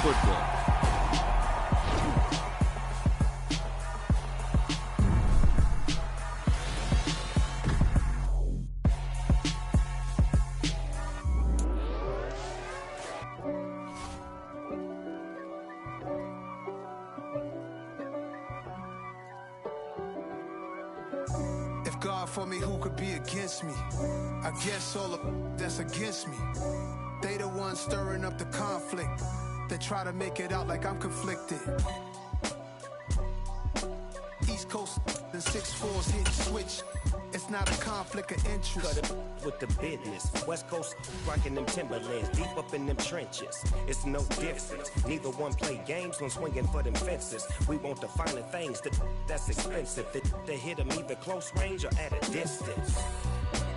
football. God for me, who could be against me? I guess all of that's against me. They the ones stirring up the conflict. They try to make it out like I'm conflicted. East Coast and 6'4's hitting switch. It's not a conflict of interest. Cut it with the business. West Coast rocking them Timberlands, deep up in them trenches. It's no difference. Neither one play games when swinging for them fences. We want the finer things that's expensive. They hit them either close range or at a distance.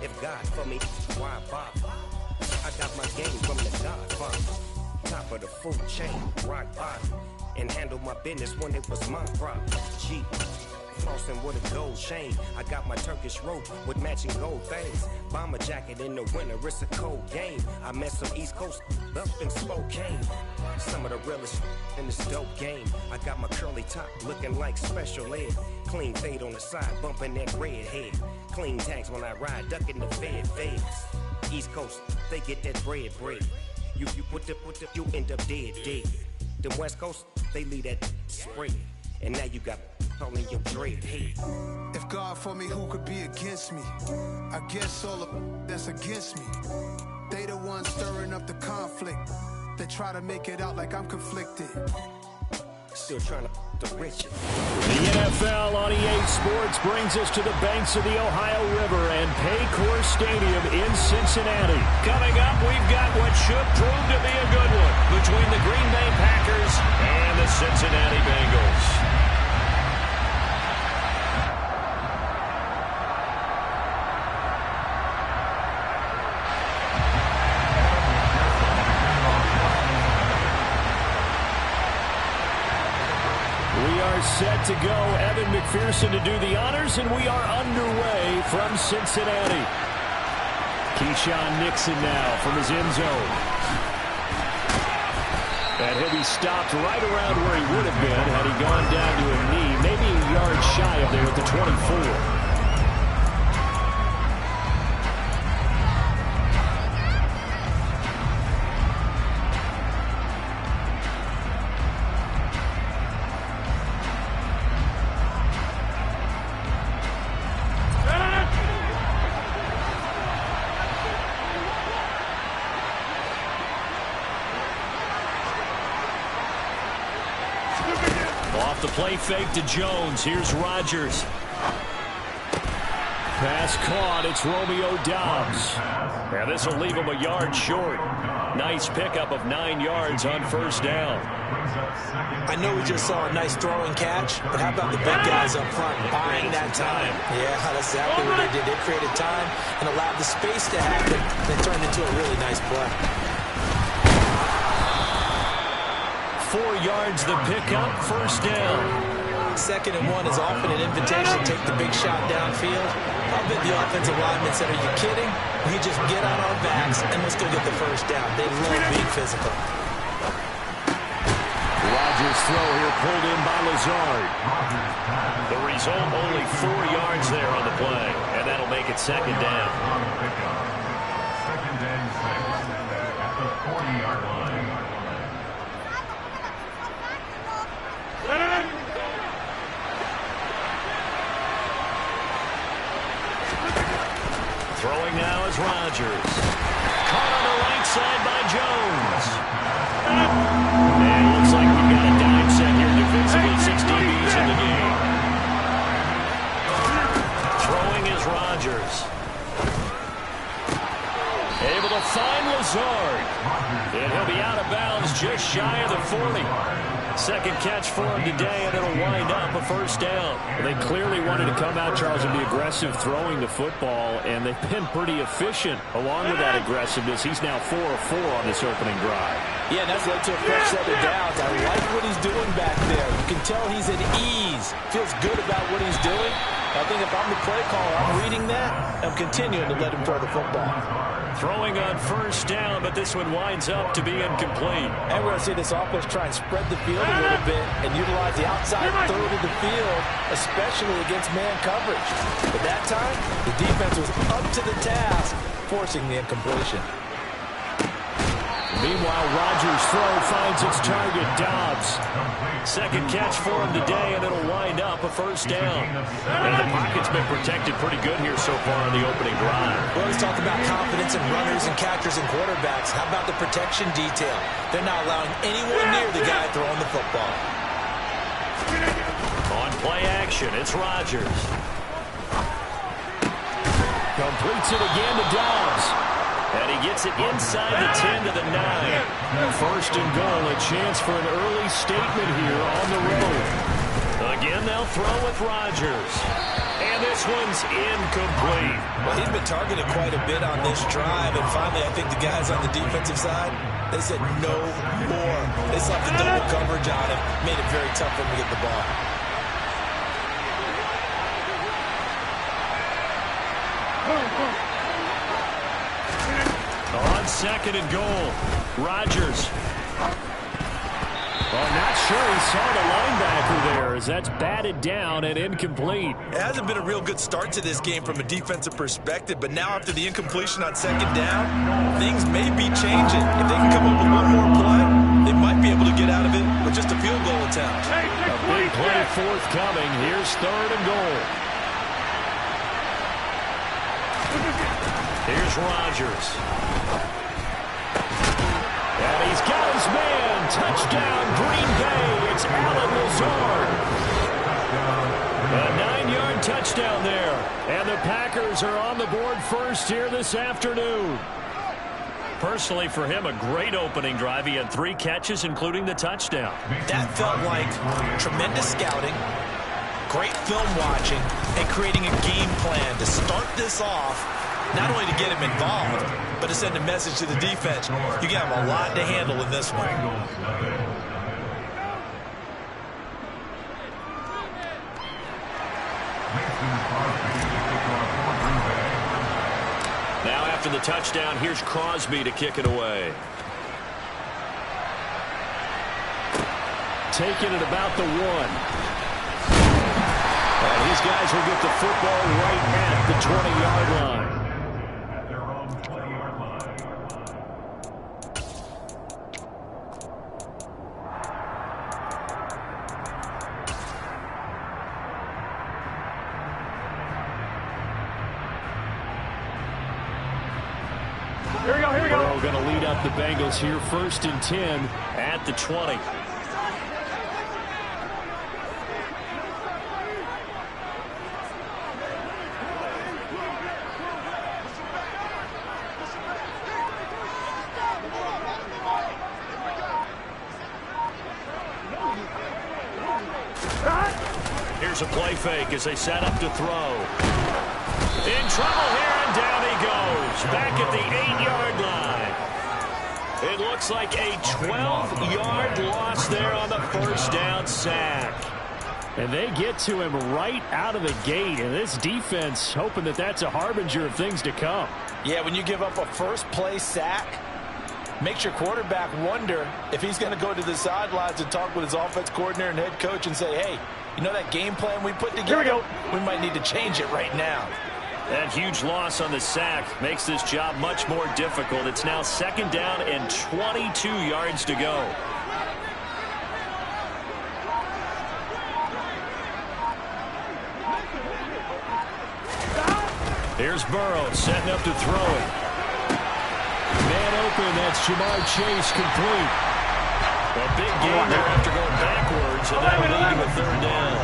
If God for me, why bother? I got my game from the Godfather. Top of the food chain, rock bottom. And handle my business when it was my problem. G. Flossing with a gold chain. I got my Turkish rope with matching gold things. Bomber jacket in the winter, it's a cold game. I met some East Coast up in Spokane. Some of the realest in this dope game. I got my curly top looking like special ed. Clean fade on the side, bumping that red head. Clean tags when I ride, ducking the feds. East Coast, they get that bread. You end up dead. The West Coast, they leave that spread. And now you got calling your dread head. If God for me, who could be against me? I guess all of that's against me. They the ones stirring up the conflict. They try to make it out like I'm conflicted. Still trying to reach it. The NFL on EA Sports brings us to the banks of the Ohio River and Paycor Stadium in Cincinnati. Coming up, we've got what should prove to be a good one between the Green Bay Packers and the Cincinnati Bengals. Set to go, Evan McPherson to do the honors, and we are underway from Cincinnati. Keyshawn Nixon now from his end zone. And he'll be stopped right around where he would have been had he gone down to a knee, maybe a yard shy of there at the 24. Off the play fake to Jones. Here's Rodgers. Pass caught. It's Romeo Doubs. And this will leave him a yard short. Nice pickup of 9 yards on first down. I know we just saw a nice throw and catch, but how about the big guys up front buying that time? Yeah, that's exactly what they did. They created time and allowed the space to happen. They turned into a really nice play. 4 yards the pickup, first down. 2nd and 1 is often an invitation to take the big shot downfield. I bet the offensive linemen said, are you kidding? We just get on our backs and let's go get the first down. They love being physical. Rodgers' throw here pulled in by Lazard. The result, only 4 yards there on the play, and that'll make it 2nd down. Second and 6 at the 40-yard line. Throwing now is Rodgers. Caught on the right side by Jones. And it looks like we've got a dime set here defensively. 6 DBs in the game. Throwing is Rodgers. Able to find Lazard. And he'll be out of bounds just shy of the 40. Second catch for him today, and it'll wind up a first down. They clearly wanted to come out, Charles, and be aggressive throwing the football, and they've been pretty efficient along with that aggressiveness. He's now 4 of 4 on this opening drive. Yeah, and that's led to a fresh set of downs. I like what he's doing back there. You can tell he's at ease. Feels good about what he's doing. I think if I'm the play caller, I'm reading that. I'm continuing to let him throw the football. Throwing on first down, but this one winds up to be incomplete. And we're going to see this offense try and spread the field a little bit and utilize the outside third of the field, especially against man coverage. But that time, the defense was up to the task, forcing the incompletion. Meanwhile, Rodgers' throw finds its target, Dobbs. Second catch for him today, and it'll wind up a first down. And the pocket's been protected pretty good here so far on the opening drive. We always talk about confidence in runners and catchers and quarterbacks. How about the protection detail? They're not allowing anyone near the guy throwing the football. On play action, it's Rodgers. Completes it again to Dobbs. And he gets it inside the 10 to the 9. First and goal, a chance for an early statement here on the road. Again, they'll throw with Rodgers. And this one's incomplete. Well, he's been targeted quite a bit on this drive. And finally, I think the guys on the defensive side, they said no more. They slapped the double coverage on him. Made it very tough for him to get the ball. On second and goal, Rodgers. Oh, not sure he saw the linebacker there as that's batted down and incomplete. It hasn't been a real good start to this game from a defensive perspective, but now after the incompletion on second down, things may be changing. If they can come up with one more play, they might be able to get out of it with just a field goal attempt. A big play forthcoming. Here's third and goal. Here's Rodgers. And he's got his man. Touchdown, Green Bay. It's Allen Lazard. A 9-yard touchdown there. And the Packers are on the board first here this afternoon. Personally, for him, a great opening drive. He had 3 catches, including the touchdown. That felt like tremendous scouting, great film watching, and creating a game plan to start this off. Not only to get him involved, but to send a message to the defense. You got a lot to handle in this one. Now after the touchdown, here's Crosby to kick it away. Taking it about the 1. And these guys will get the football right at the 20-yard line. Burrow going to lead up the Bengals here, 1st and 10 at the 20. Here's a play fake as they set up to throw. In trouble here, and down he goes. Back at the 8-yard line. It looks like a 12-yard loss there on the first down sack. And they get to him right out of the gate. And this defense hoping that that's a harbinger of things to come. Yeah, when you give up a first-play sack, makes your quarterback wonder if he's going to go to the sidelines and talk with his offense coordinator and head coach and say, hey, you know that game plan we put together? Here we go. We might need to change it right now. That huge loss on the sack makes this job much more difficult. It's now 2nd down and 22 yards to go. Here's Burrow setting up to throw it. Man open, that's Jamar Chase complete. A big game there after going backwards, and that'll lead to a 3rd down.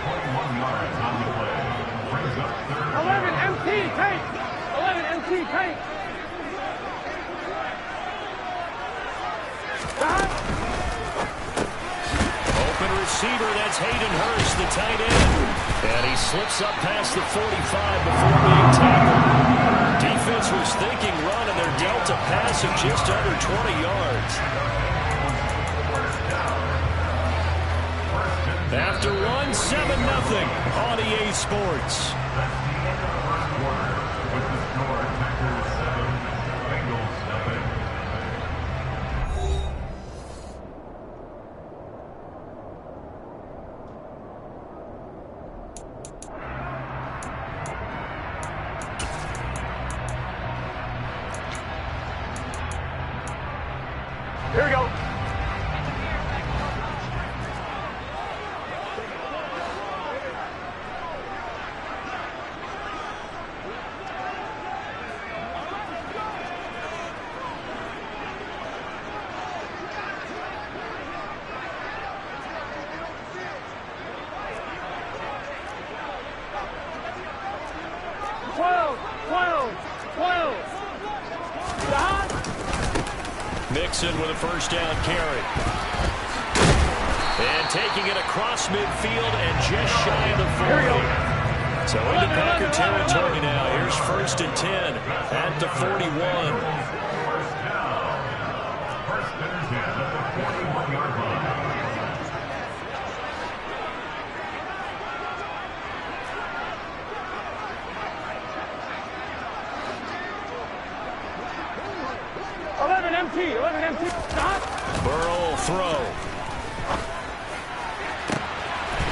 21 yards on the play. Brings up 3rd. 11 MT tank. 11 MT tank. Open receiver, that's Hayden Hurst, the tight end. And he slips up past the 45 before being tackled. Defense defense was thinking run, and they're dealt a pass of just under 20 yards. After one, 7-0 on EA Sports. Here we go. Mixon with a first down carry. And taking it across midfield and just shy of the 40. So into Packer territory now. Here's 1st and 10 at the 41. First down. First and 10 at the 41-yard line. MT. Stop. Burrow will throw.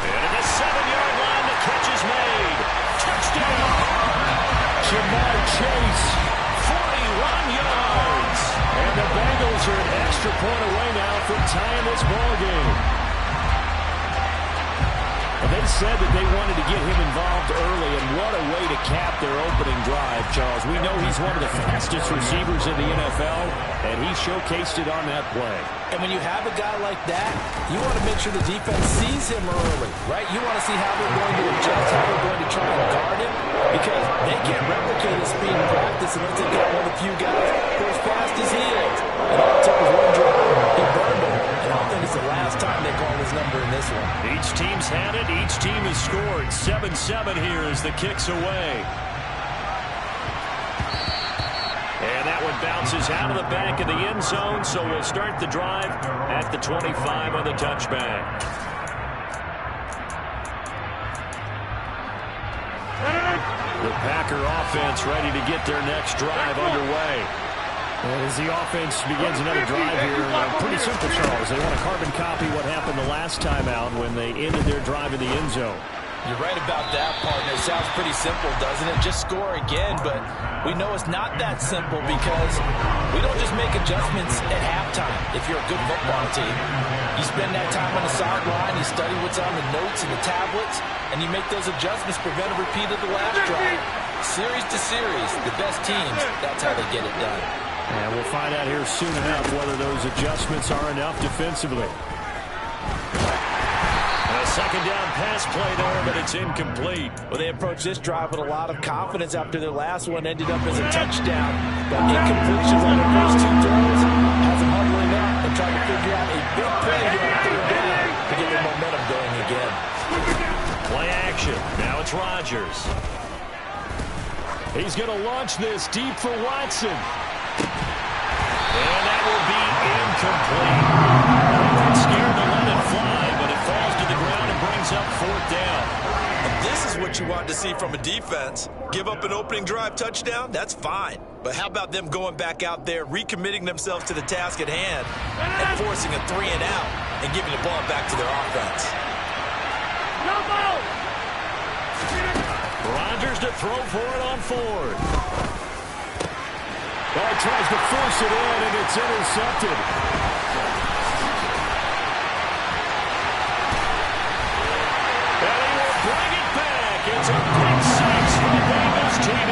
And at the 7-yard line, the catch is made. Touchdown. Jamar Chase, 41 yards. And the Bengals are an extra point away now from tying this ball game. And they said that they wanted to get him involved early, and what a way to cap their opening drive, Charles. We know he's one of the fastest receivers in the NFL, and he showcased it on that play. And when you have a guy like that, you want to make sure the defense sees him early, right? You want to see how they're going to adjust, how they're going to try and guard him, because they can't replicate his speed in practice unless they've got one of the few guys who are as fast as he is. And all it took was one drive. He burned him. And I don't think it's the last time they call his number in this one. Each team's had it. Each team has scored. 7-7 here as the kick's away. And that one bounces out of the back of the end zone, so we'll start the drive at the 25 on the touchback. The Packer offense ready to get their next drive underway. And as the offense begins another drive here, pretty simple, Charles. They want to carbon copy what happened the last time out when they ended their drive in the end zone. You're right about that, partner. It sounds pretty simple, doesn't it? Just score again, but we know it's not that simple because we don't just make adjustments at halftime if you're a good football team. You spend that time on the sideline, you study what's on the notes and the tablets, and you make those adjustments, prevent a repeat of the last drive. Series to series, the best teams, that's how they get it done. And we'll find out here soon enough whether those adjustments are enough defensively. A second down pass play there, but it's incomplete. Well, they approached this drive with a lot of confidence after their last one ended up as a touchdown. But incompletions on their first two throws has them huddling up and trying to figure out a big play here on third down to get their momentum going again. Play action. Now it's Rodgers. He's going to launch this deep for Watson. And that will be incomplete. They weren't scared to let it fly, but it falls to the ground and brings up 4th down. And this is what you want to see from a defense. Give up an opening drive touchdown, that's fine. But how about them going back out there, recommitting themselves to the task at hand, and forcing a 3 and out, and giving the ball back to their offense. Rodgers to throw for it on 4th. Ball tries to force it in, and it's intercepted. And he will bring it back. It's a pick six for the Bengals TD.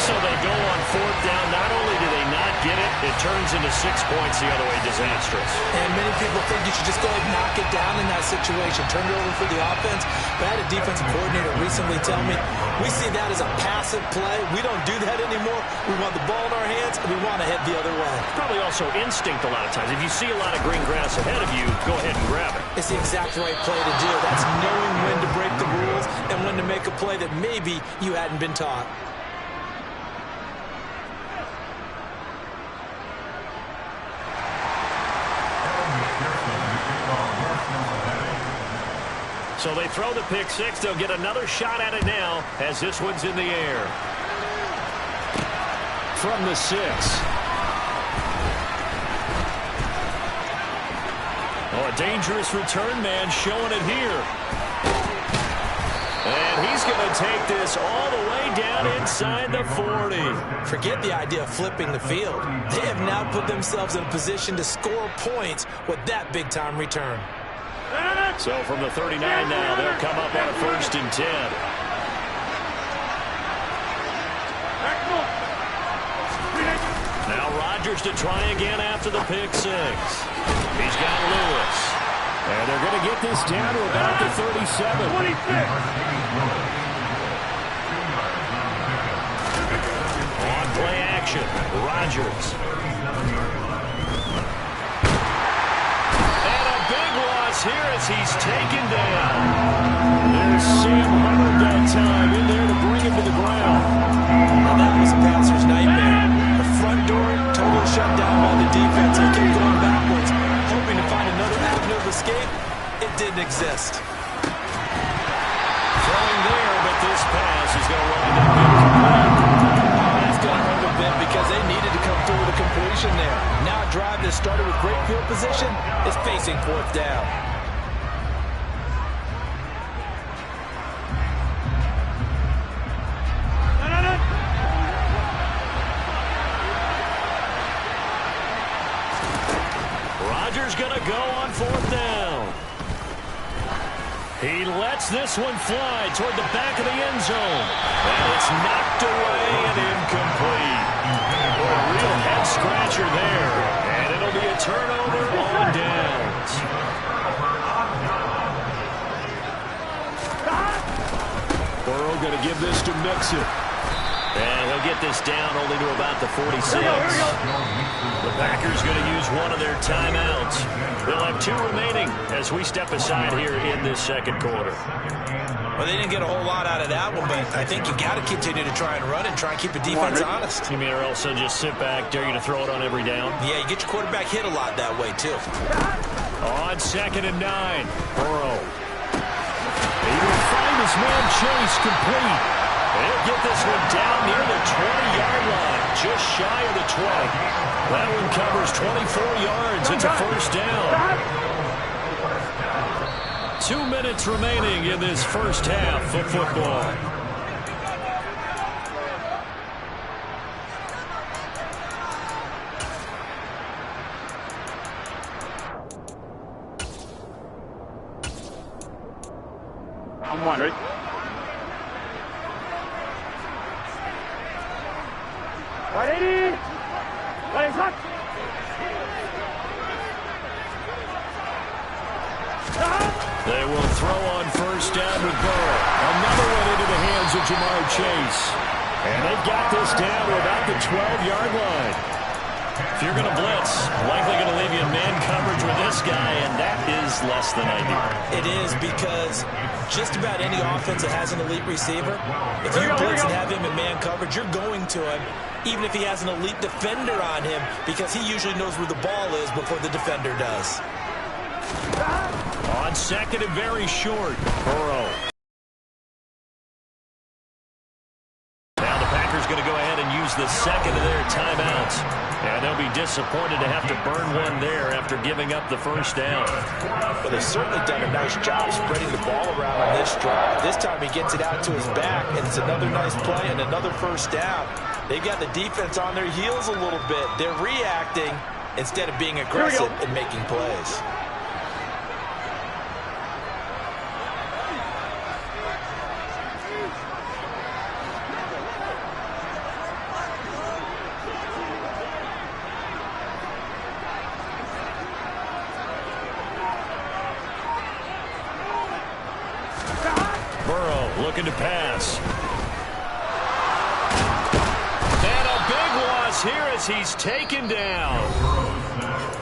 So they go on 4th down. Not only do they not get it, It turns into 6 points the other way. Disastrous. And many people think you should just go ahead and knock it down in that situation. Turn it over for the offense. But I had a defensive coordinator recently tell me, we see that as a passive play. We don't do that anymore. We want the ball in our hands, and we want to head the other way. Probably also instinct a lot of times. If you see a lot of green grass ahead of you, go ahead and grab it. It's the exact right play to do. That's knowing when to break the rules and when to make a play that maybe you hadn't been taught. So they throw the pick six. They'll get another shot at it now as this one's in the air. From the 6. Oh, a dangerous return man showing it here. And he's going to take this all the way down inside the 40. Forget the idea of flipping the field. They have now put themselves in a position to score points with that big-time return. So from the 39 now, they'll come up on a 1st and 10. Now Rodgers to try again after the pick six. He's got Lewis. And they're going to get this down to about the 37. 26. On play action, Rodgers. And a big loss here as he's taken down. There's Sam Hubbard that time in there to bring him to the ground. And that was a passer's nightmare. The front door total shut down by the defense. He kept going backwards, hoping to find another avenue of escape. It didn't exist. Throwing there, but this pass is going to wind up incomplete. That's going to hurt a bit because they needed to come through with a completion there. Now a drive that started with great field position is facing 4th down. Rodgers going to go on 4th down. He lets this one fly toward the back of the end zone. And it's knocked away and incomplete. A real head-scratcher there. And it'll be a turnover on downs. Burrow going to give this to Mixon. And he'll get this down only to about the 46. The Packers going to use one of their timeouts. They'll have 2 remaining as we step aside here in this 2nd quarter. Well, they didn't get a whole lot out of that one, but I think you got to continue to try and run and try and keep the defense honest. You mean or else they'll just sit back, dare you to throw it on every down? Yeah, you get your quarterback hit a lot that way, too. On 2nd and 9, Burrow. He will find his man Chase complete. They'll get this one down near the 20-yard line, just shy of the 20. That one covers 24 yards. It's a 1st down. 2 minutes remaining in this 1st half of football. I'm wondering. Ready? Let's hot. They will throw on 1st down with Burrow. Another one into the hands of Jamar Chase. And they've got this down to about the 12-yard line. If you're going to blitz, likely going to leave you in man coverage with this guy, and that is less than ideal. It is because just about any offense that has an elite receiver, if you blitz and have him in man coverage, you're going to him, even if he has an elite defender on him, because he usually knows where the ball is before the defender does. On 2nd and very short, Burrow. Now the Packers going to go ahead and use the 2nd of their timeouts. And they'll be disappointed to have to burn one there after giving up the 1st down. But they've certainly done a nice job spreading the ball around on this drive. This time he gets it out to his back, and it's another nice play and another 1st down. They've got the defense on their heels a little bit. They're reacting instead of being aggressive and making plays. looking to pass. And a big loss here as he's taken down.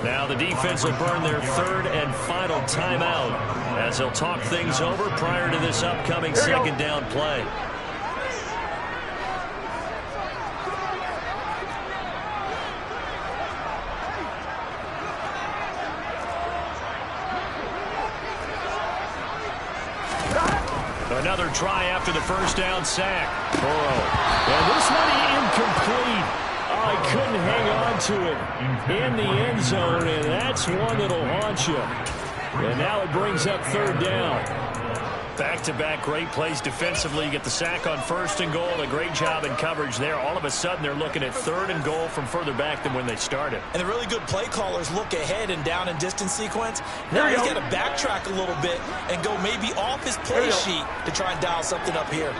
Now the defense will burn their third and final timeout as they'll talk things over prior to this upcoming second down play. Another try after the first down sack. Burrow. And this one incomplete. Oh, he couldn't hang on to it in the end zone, and that's one that'll haunt you. And now it brings up third down. Back-to-back great plays defensively. You get the sack on first and goal. A great job in coverage there. All of a sudden, they're looking at third and goal from further back than when they started. And the really good play callers look ahead and down and distance sequence. Now he's got to backtrack a little bit and go maybe off his play sheet to try and dial something up here.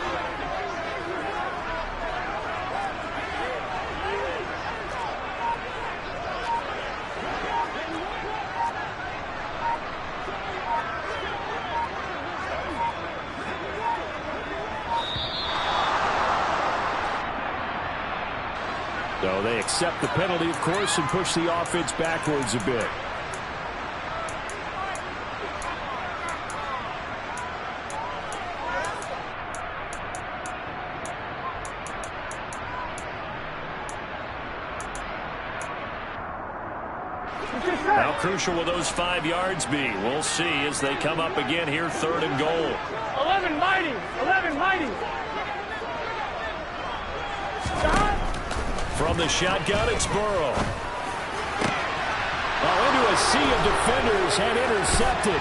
So they accept the penalty, of course, and push the offense backwards a bit. How crucial will those 5 yards be? We'll see as they come up again here, third and goal. 11 mighty. 11 mighty. From the shotgun, it's Burrow. Oh, into a sea of defenders and intercepted.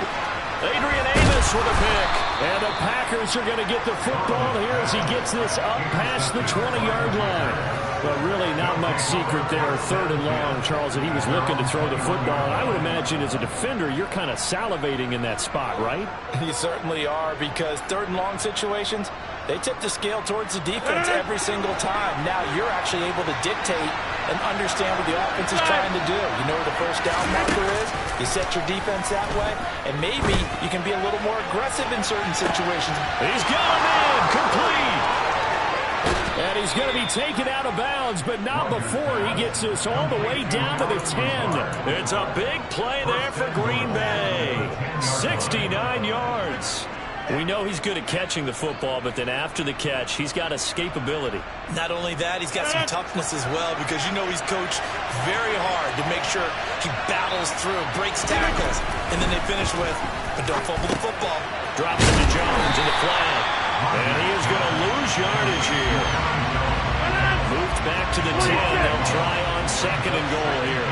Adrian Amos with a pick. And the Packers are going to get the football here as he gets this up past the 20-yard line. But really not much secret there, third and long, Charles, that he was looking to throw the football. And I would imagine as a defender, you're kind of salivating in that spot, right? You certainly are, because third and long situations, they tip the scale towards the defense every single time. Now you're actually able to dictate and understand what the offense is trying to do. You know where the first down marker is. You set your defense that way, and maybe you can be a little more aggressive in certain situations. He's got him in, complete. And he's going to be taken out of bounds, but not before he gets this all the way down to the 10. It's a big play there for Green Bay. 69 yards. We know he's good at catching the football, but then after the catch, he's got escapability. Not only that, he's got some toughness as well, because you know he's coached very hard to make sure he battles through, breaks tackles, and then they finish with, but don't fumble the football. Drops it to Jones in the flag. And he is going to lose yardage here. Moved back to the 10. They'll try on second and goal here.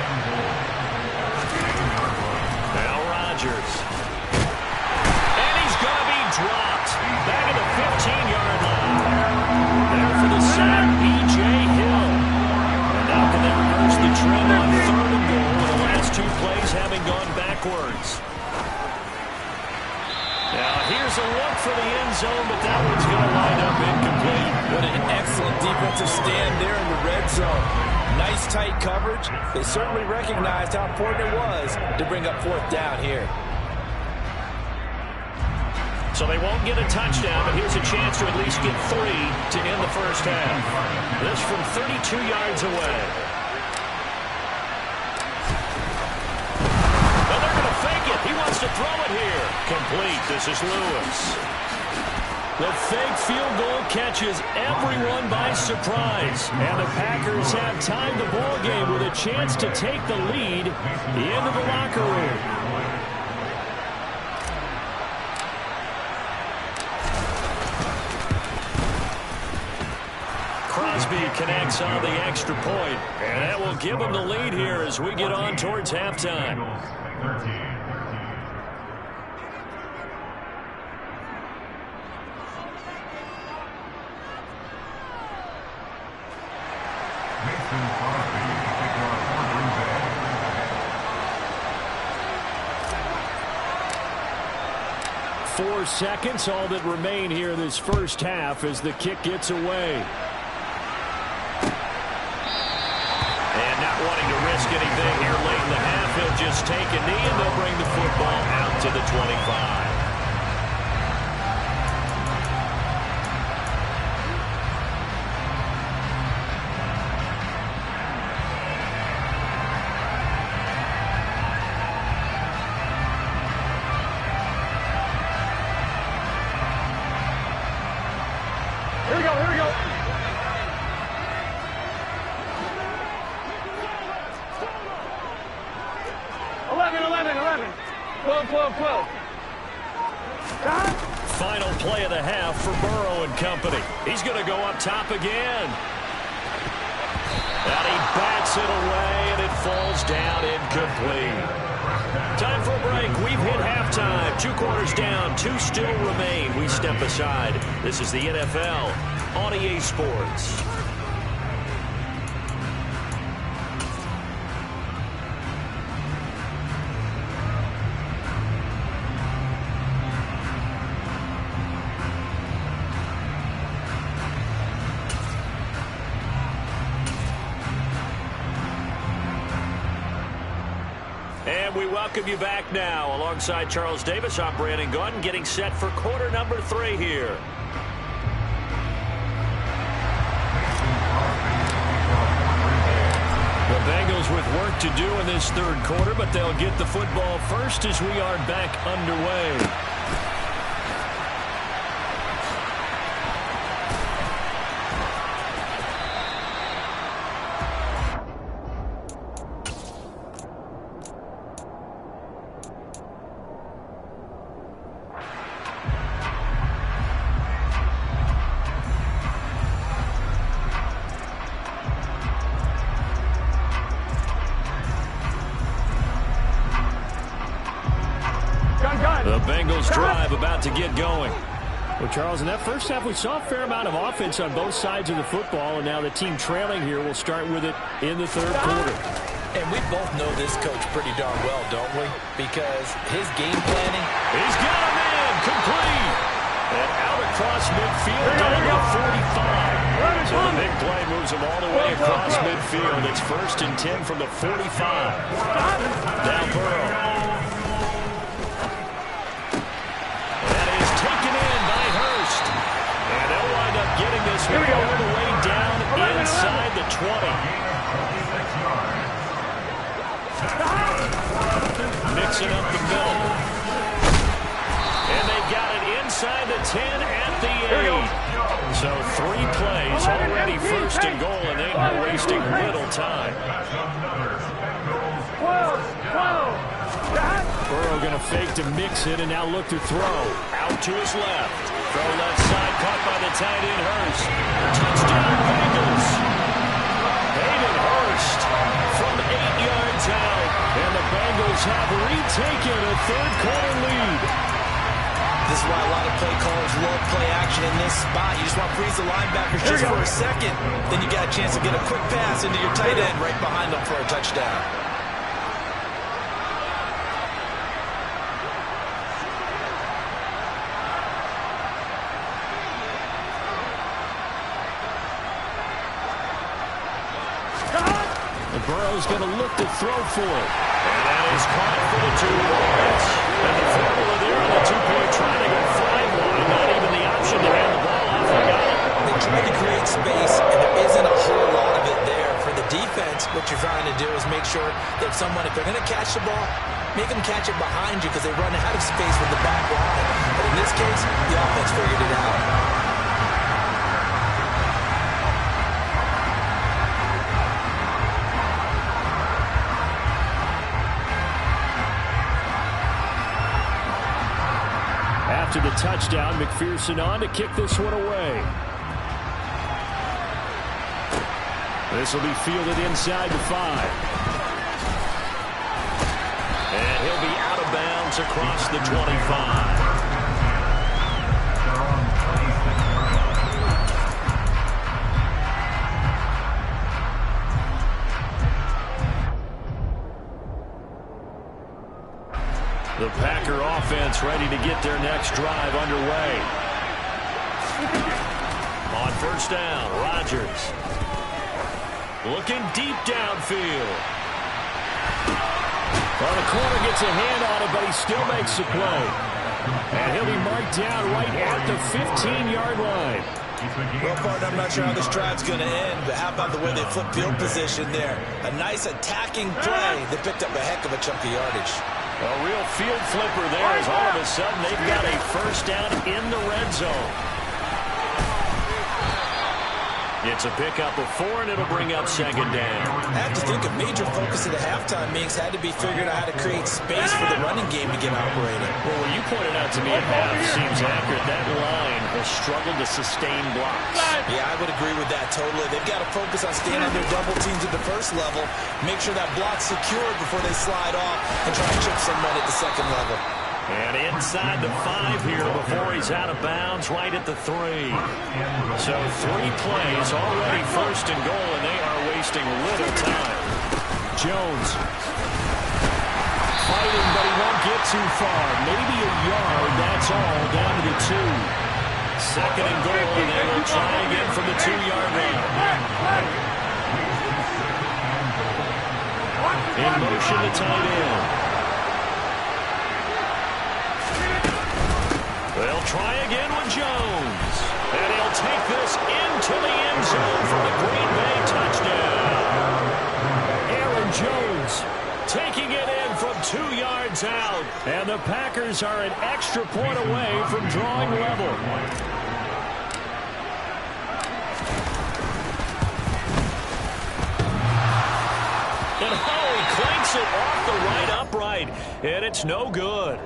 Now Rodgers. And he's going to be dropped. Back at the 15-yard line. There for the sack, B.J. Hill. And now can they reverse the trend on third and goal with the last 2 plays having gone backwards. Now, here's a look for the end zone, but that one's going to line up incomplete. What an excellent defensive stand there in the red zone. Nice tight coverage. They certainly recognized how important it was to bring up fourth down here. So they won't get a touchdown, but here's a chance to at least get 3 to end the first half. This from 32 yards away. He wants to throw it here. Complete. This is Lewis. The fake field goal catches everyone by surprise. And the Packers have tied the ball game with a chance to take the lead into the locker room. Crosby connects on the extra point. And that will give him the lead here as we get on towards halftime. 13. 4 seconds, all that remain here in this first half as the kick gets away. And not wanting to risk anything here late in the half, he'll just take a knee and they'll bring the football out to the 25. 12, 12, 12. Final play of the half for Burrow and company. He's going to go up top again. And he bats it away, and it falls down incomplete. Time for a break. We've hit halftime. 2 quarters down, 2 still remain. We step aside. This is the NFL on EA Sports. And we welcome you back now. Alongside Charles Davis, I'm Brandon Gunn, getting set for quarter number 3 here. The Bengals with work to do in this 3rd quarter, but they'll get the football first as we are back underway. The Bengals drive about to get going. Well, Charles, in that first half, we saw a fair amount of offense on both sides of the football, and now the team trailing here will start with it in the 3rd quarter. And we both know this coach pretty darn well, don't we? Because his game planning... He's got a man complete. And out across midfield down to 45. So the big play moves him all the way across midfield. It's 1st and 10 from the 45. Now Burrow. Getting this one all the way down inside the 20. Mixing up the middle. And they got it inside the 10 at the 8. So 3 plays already 1st and goal, and they are wasting little time. 12, 12. Burrow going to fake to mix it and now look to throw. Out to his left. Throw left side, caught by the tight end, Hurst. Touchdown, Bengals. Hayden Hurst from 8 yards out. And the Bengals have retaken a 3rd quarter lead. This is why a lot of play callers love play action in this spot. You just want to freeze the linebackers just for a second. Then you got a chance to get a quick pass into your tight end right behind them for a touchdown. Burrow's going to look to throw for it. And that is caught for the 2 points. And the formula there on the 2-point try to go flying wide. Not even the option to hand the ball off. They tried to create space, and there isn't a whole lot of it there. For the defense, what you're trying to do is make sure that someone, if they're going to catch the ball, make them catch it behind you because they run out of space with the back line. But in this case, the offense figured it out. To the touchdown, McPherson on to kick this one away. This will be fielded inside the 5. And he'll be out of bounds across the 25. The Packer offense ready to get their next drive underway. On 1st down, Rodgers. Looking deep downfield. Well, the corner gets a hand on it, but he still makes the play. And he'll be marked down right at the 15-yard line. Well, partner, I'm not sure how this drive's going to end, but how about the way they flip field position there? A nice attacking play. They picked up a heck of a chunk of yardage. A real field flipper there as all of a sudden they've got a 1st down in the red zone. It's a pickup of 4, and it'll bring up second down. I have to think a major focus of the halftime meetings had to be figuring out how to create space for the running game to get operating. Well, what you pointed out to me at half seems accurate. That line has struggled to sustain blocks. Yeah, I would agree with that totally. They've got to focus on staying on their double teams at the first level, make sure that block's secured before they slide off, and try to chip someone at the second level. And inside the 5 here before he's out of bounds, right at the 3. So 3 plays, already first and goal, and they are wasting little time. Jones fighting, but he won't get too far. Maybe a yard, that's all, down to the 2. Second and goal, and they will try again from the 2-yard line. In motion, the tight end. They'll try again with Jones. And he'll take this into the end zone for the Green Bay touchdown. Aaron Jones taking it in from 2 yards out. And the Packers are an extra point away from drawing level. And he clanks it off the right upright. And it's no good.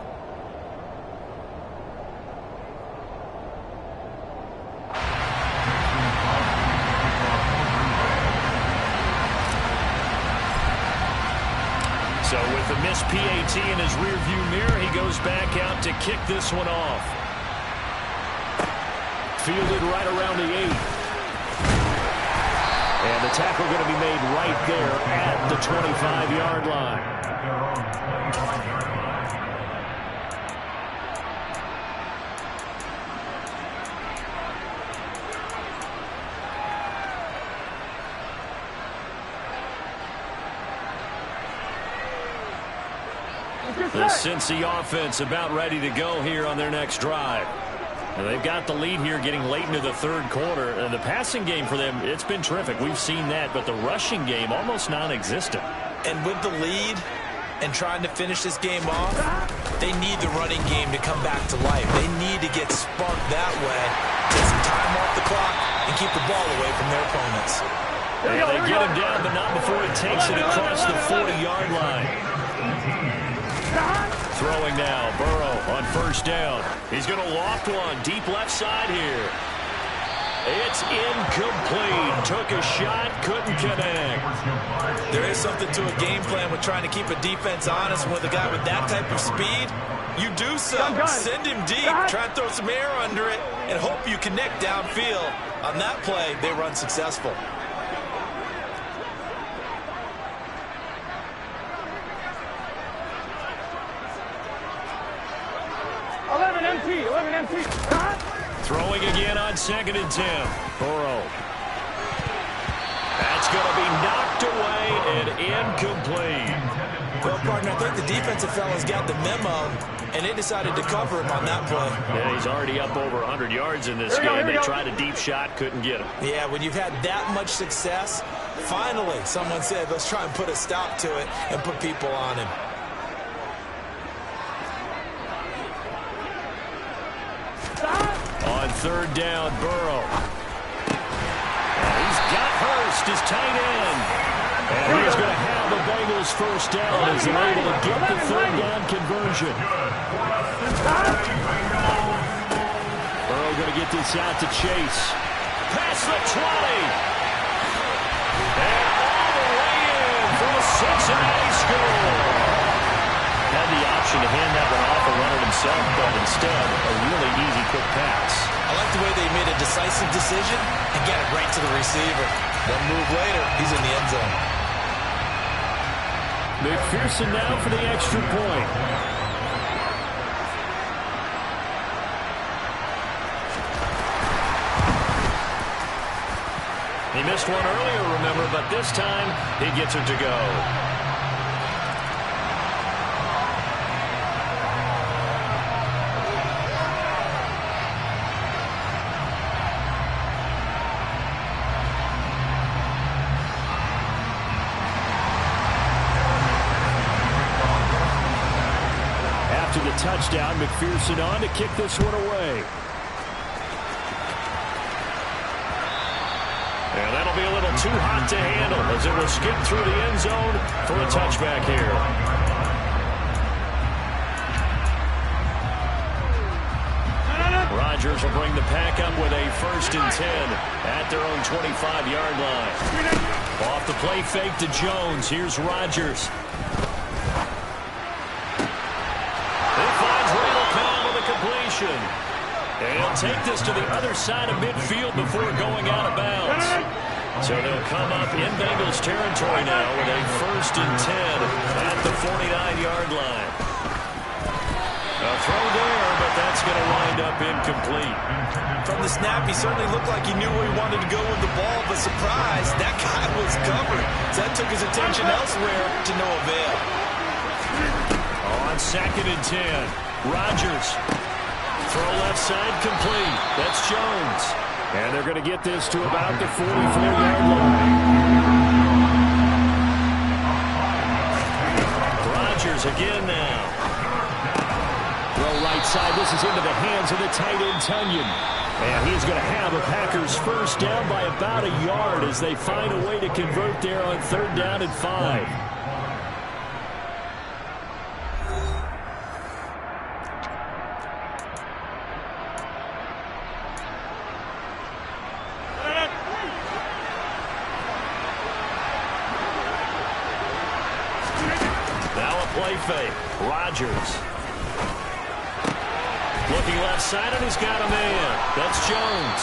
So with the missed PAT in his rearview mirror, he goes back out to kick this one off. Fielded right around the 8. And the tackle going to be made right there at the 25-yard line. The Cincy offense about ready to go here on their next drive. And they've got the lead here getting late into the 3rd quarter. And the passing game for them, it's been terrific. We've seen that. But the rushing game, almost non-existent. And with the lead and trying to finish this game off, they need the running game to come back to life. They need to get sparked that way, get some time off the clock, and keep the ball away from their opponents. And they get him down, but not before he takes it across the 40-yard line. Throwing now, Burrow on first down. He's going to loft one deep left side here. It's incomplete. Took a shot, couldn't connect. There is something to a game plan with trying to keep a defense honest. With a guy with that type of speed, you do so. Send him deep, try and throw some air under it, and hope you connect downfield. On that play, they run successful. Throwing again on 2nd and 10. Burrow. That's going to be knocked away and incomplete. Well, partner, I think the defensive fellas got the memo, and they decided to cover him on that play. Yeah, he's already up over 100 yards in this game. They tried a deep shot, couldn't get him. Yeah, when you've had that much success, finally someone said, let's try and put a stop to it and put people on him. On 3rd down, Burrow. He's got Hurst, his tight end. And he's going to have the Bengals first down as they're able to get the 3rd down conversion. Burrow going to get this out to Chase. Past the 20. And all the way in for the Cincinnati score. Had the option to hand that one off and run it himself, but instead, a really easy, quick pass. I like the way they made a decisive decision and get it right to the receiver. One move later, he's in the end zone. McPherson now for the extra point. He missed one earlier, remember, but this time he gets it to go. After the touchdown, McPherson on to kick this one away. too hot to handle as it will skip through the end zone for a touchback here. Rodgers will bring the pack up with a 1st and 10 at their own 25-yard line. Off the play fake to Jones. Here's Rodgers. He finds Randall Cobb with a completion. And he'll take this to the other side of midfield before going out of bounds. So they'll come up in Bengals territory now with a 1st and 10 at the 49-yard line. A throw there, but that's going to wind up incomplete. From the snap, he certainly looked like he knew where he wanted to go with the ball, but surprise, that guy was covered. So that took his attention elsewhere to no avail. On 2nd and 10, Rodgers. Throw left side complete. That's Jones. And they're going to get this to about the 44-yard line. Rodgers again now. Throw right side. This is into the hands of the tight end, Tunyon. And he's going to have a Packers 1st down by about a yard as they find a way to convert there on 3rd down and 5. Play fake. Rodgers. Looking left side, and he's got a man. That's Jones.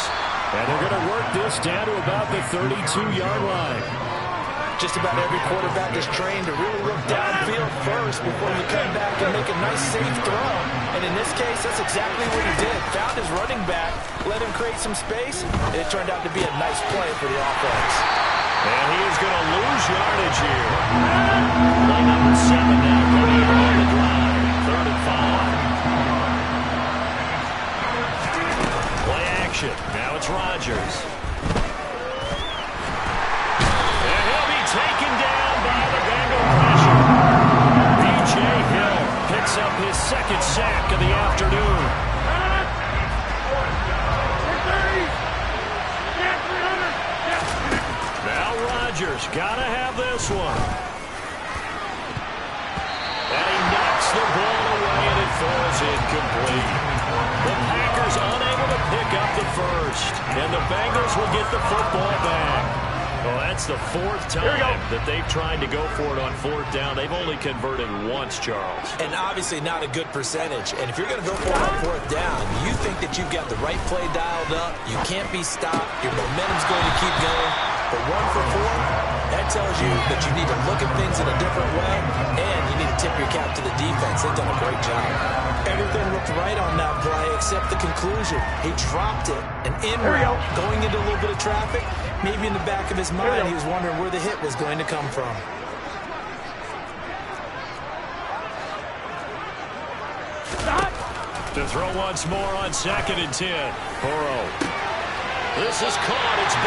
And they're going to work this down to about the 32-yard line. Just about every quarterback is trained to really look downfield first before you come back and make a nice, safe throw. And in this case, that's exactly what he did. Found his running back, let him create some space, and it turned out to be a nice play for the offense. And he is going to lose yardage here. Play number 7 now coming on the drive. 3rd and 5. Play action. Now it's Rodgers. And he'll be taken down by the Bengal pressure. B.J. Hill picks up his 2nd sack of the afternoon. Rodgers got to have this one. And he knocks the ball away, and it falls incomplete. The Packers unable to pick up the 1st, and the Bengals will get the football back. Well, that's the 4th time that they've tried to go for it on 4th down. They've only converted once, Charles. And obviously not a good percentage. And if you're going to go for it on 4th down, you think that you've got the right play dialed up. You can't be stopped. Your momentum's going to keep going. But 1 for 4, that tells you that you need to look at things in a different way, and you need to tip your cap to the defense. They've done a great job. Everything looked right on that play except the conclusion. He dropped it, an in route, going into a little bit of traffic. Maybe in the back of his mind, he was wondering where the hit was going to come from. To throw once more on 2nd and 10. Burrow. This is caught. It's